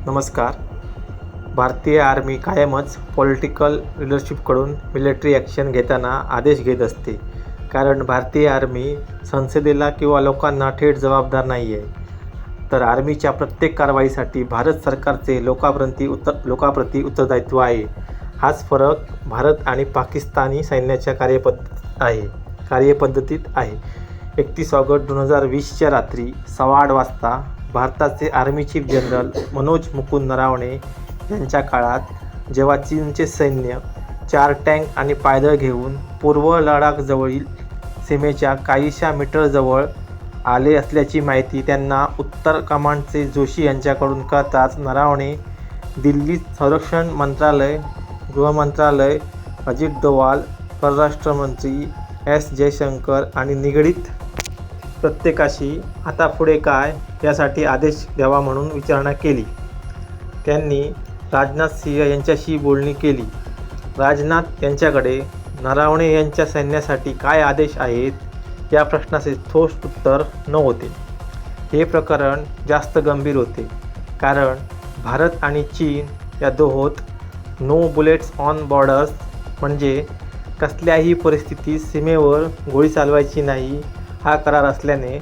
नमस्कार. भारतीय आर्मी कायमच पॉलिटिकल लीडरशिपकडून मिलिटरी ॲक्शन घेताना आदेश घेत असते. कारण भारतीय आर्मी संसदेला किंवा लोकांना थेट जबाबदार नाही आहे. तर आर्मीच्या प्रत्येक कारवाईसाठी भारत सरकारचे लोकाप्रती उत्तरदायित्व आहे. हाच फरक भारत आणि पाकिस्तानी सैन्याच्या कार्यपद्धतीत आहे. 31 ऑगस्ट 2020च्या रात्री 8:15 वाजता भारताचे army chief general Manoj Mukund Naravane यांच्या काळात जेव्हा चीनचे सैन्य 4 टँक आणि पायदळ घेऊन पूर्व लडाखजवळील सीमेच्या काहीशा मीटरजवळ आले असल्याची माहिती त्यांना उत्तर कमांडचे जोशी यांच्याकडून कळताच नरावणे दिल्लीत संरक्षण मंत्रालय, गृहमंत्रालय, अजित डोवाल, परराष्ट्रमंत्री एस जयशंकर आणि निगडीत प्रत्येकाशी आता पुढे काय यासाठी आदेश द्यावा म्हणून विचारणा केली. त्यांनी राजनाथ सिंह यांच्याशी बोलणी केली. राजनाथ यांच्याकडे नरावणे यांच्या सैन्यासाठी काय आदेश आहेत या प्रश्नाचे ठोस उत्तर नव्हते. हे प्रकरण जास्त गंभीर होते कारण भारत आणि चीन या दोहोत नो बुलेट्स ऑन बॉर्डर्स म्हणजे कसल्याही परिस्थितीत सीमेवर गोळी चालवायची नाही हा करार असल्याने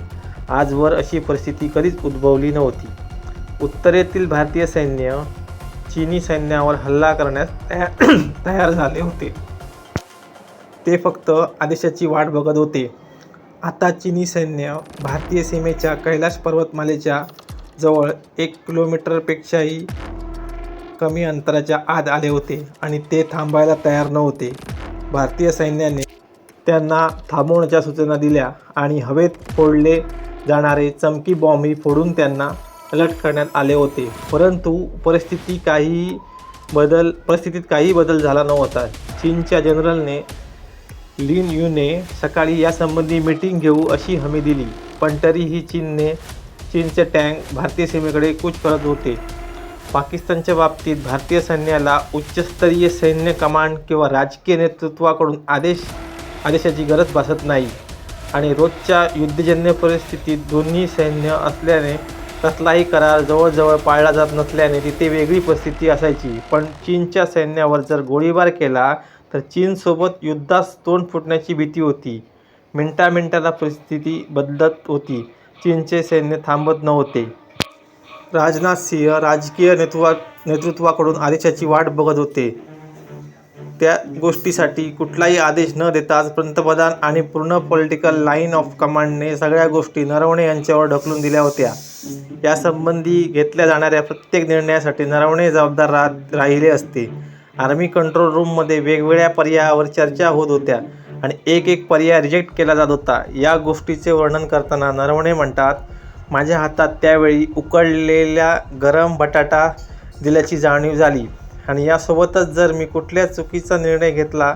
आजवर अशी परिस्थिती कधीच उद्भवली नव्हती. उत्तरेतील भारतीय सैन्य चीनी सैन्यावर हल्ला करण्यास तयार झाले होते. ते फक्त आदेशाची वाट बघत होते. आता चीनी सैन्य भारतीय सीमेच्या कैलाश पर्वतमालेच्या जवळ 1 किलोमीटरपेक्षाही कमी अंतराच्या आत आले होते आणि ते थांबायला तयार नव्हते. भारतीय सैन्याने त्यांना थांबवण्याच्या सूचना दिल्या आणि हवेत फोडले जाणारे चमकी बॉम्बही फोडून त्यांना अलर्ट करण्यात आले होते. परंतु परिस्थितीत काही बदल झाला नव्हता. चीनच्या जनरलने लिन यूने सकाळी यासंबंधी मीटिंग घेऊ अशी हमी दिली, पण तरीही चीनचे टँक भारतीय सीमेकडे कूच करत होते. पाकिस्तानच्या बाबतीत भारतीय सैन्याला उच्चस्तरीय सैन्य कमांड किंवा राजकीय नेतृत्वाकडून आदेशाची गरज भासत नाही आणि रोजच्या युद्धजन्य परिस्थितीत दोन्ही सैन्य असल्याने कसलाही करार जवळजवळ पाळला जात नसल्याने तिथे वेगळी परिस्थिती असायची. पण चीनच्या सैन्यावर जर गोळीबार केला तर चीनसोबत युद्धास तोंड फुटण्याची भीती होती. मिनिटाला परिस्थिती बदलत होती. चीनचे सैन्य थांबत नव्हते. राजनाथ सिंह राजकीय नेतृत्वाकडून आदेशाची वाट बघत होते. त्या गोष्टीसाठी कुठलाही आदेश न देताच पंतप्रधान आणि पूर्ण पॉलिटिकल लाईन ऑफ कमांडने सगळ्या गोष्टी नरवणे यांच्यावर ढकलून दिल्या होत्या. यासंबंधी घेतल्या जाणाऱ्या प्रत्येक निर्णयासाठी नरवणे जबाबदार राहिले असते. आर्मी कंट्रोल रूममध्ये वेगवेगळ्या पर्यायावर चर्चा होत होत्या आणि एक पर्याय रिजेक्ट केला जात होता. या गोष्टीचे वर्णन करताना नरवणे म्हणतात, माझ्या हातात त्यावेळी उकळलेला गरम बटाटा दिल्याची जाणीव झाली आणि यासोबतच जर मी कुठल्या चुकीचा निर्णय घेतला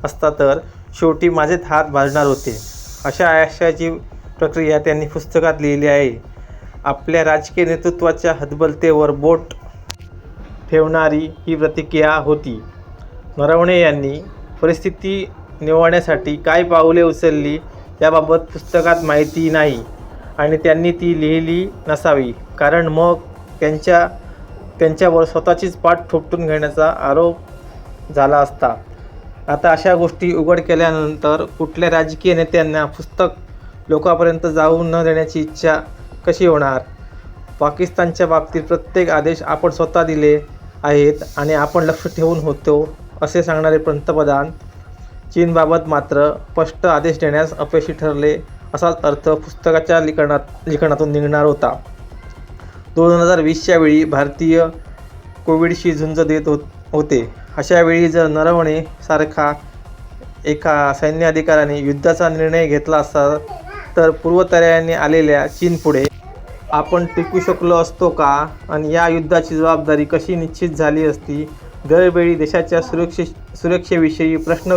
असता तर शेवटी माझेच हात भाजणार होते. अशा आशयाची प्रक्रिया त्यांनी पुस्तकात लिहिली आहे. आपल्या राजकीय नेतृत्वाच्या हतबलतेवर बोट ठेवणारी ही प्रतिक्रिया होती. नरवणे यांनी परिस्थिती निवळण्यासाठी काय पाऊले उचलली याबाबत पुस्तकात माहिती नाही आणि त्यांनी ती लिहिली नसावी, कारण मग त्यांच्यावर स्वतःचीच पाठ थोपटून घेण्याचा आरोप झाला असता. आता अशा गोष्टी उघड केल्यानंतर कुठल्या राजकीय नेत्यांना पुस्तक लोकांपर्यंत जाऊ न देण्याची इच्छा कशी होणार? पाकिस्तानच्या बाबतीत प्रत्येक आदेश आपण स्वतः दिले आहेत आणि आपण लक्ष ठेवून होतो असे सांगणारे पंतप्रधान चीनबाबत मात्र स्पष्ट आदेश देण्यास अपयशी ठरले असाच अर्थ पुस्तकाच्या लिखाणातून निघणार होता. 2020च्या वेळी भारतीय कोविडशी झुंज देत होते. अशा वेळी जर नरवणे सारखा एका सैन्य अधिकाऱ्याने युद्धाचा निर्णय घेतला असता तर पूर्वतयारीने आलेल्या चीनपुढे आपण टिकू शकलो असतो का आणि या युद्धाची जबाबदारी कशी निश्चित झाली असती? दरवेळी देशाच्या सुरक्षेविषयी प्रश्न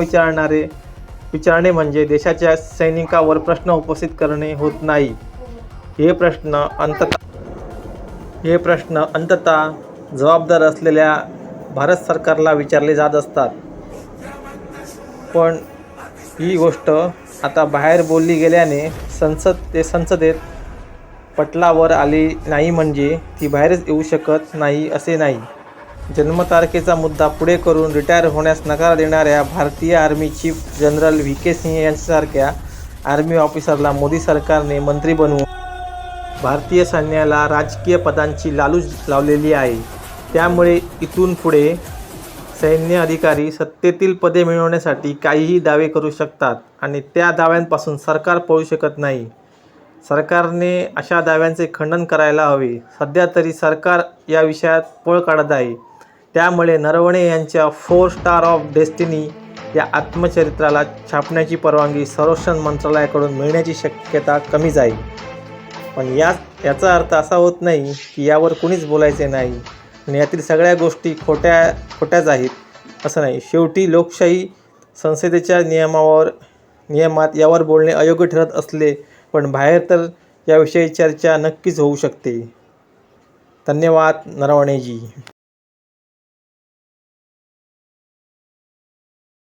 विचारणे म्हणजे देशाच्या सैनिकावर प्रश्न उपस्थित करणे होत नाही. हे प्रश्न अंततः जबाबदार असलेल्या भारत सरकारला विचारले जात असतात. पण ही गोष्ट आता बाहेर बोलली गेल्याने संसदेत पटलावर आली नाही म्हणजे ती बाहेरच येऊ शकत नाही असे नाही. जन्मतारखेचा मुद्दा पुढे करून रिटायर होण्यास नकार देणाऱ्या भारतीय आर्मी चीफ जनरल व्ही.के. सिंह यांच्यासारख्या आर्मी ऑफिसरला मोदी सरकारने मंत्री बनवून भारतीय सैन्याला राजकीय पदांची लालूच लावलेली आहे. त्यामुळे इथून पुढे सैन्य अधिकारी सत्तेतील पदे मिळवण्यासाठी काहीही दावे करू शकतात आणि त्या दाव्यांपासून सरकार पळू शकत नाही. सरकारने अशा दाव्यांचे खंडन करायला हवे. सध्या तरी सरकार या विषयात पळ काढत आहे. त्यामुळे नरवणे यांच्या 4 स्टार ऑफ डेस्टिनी या आत्मचरित्राला छापण्याची परवानगी संरक्षण मंत्रालयाकडून मिळण्याची शक्यता कमीच आहे. पण याचा अर्थ असा होत नाही की यावर कुणीच बोलायचे नाही आणि यातील सगळ्या गोष्टी खोट्याच आहेत असं नाही. शेवटी लोकशाही संसदेच्या नियमात यावर बोलणे अयोग्य ठरत असले पण बाहेर तर याविषयी चर्चा नक्कीच होऊ शकते. धन्यवाद नरवणेजी.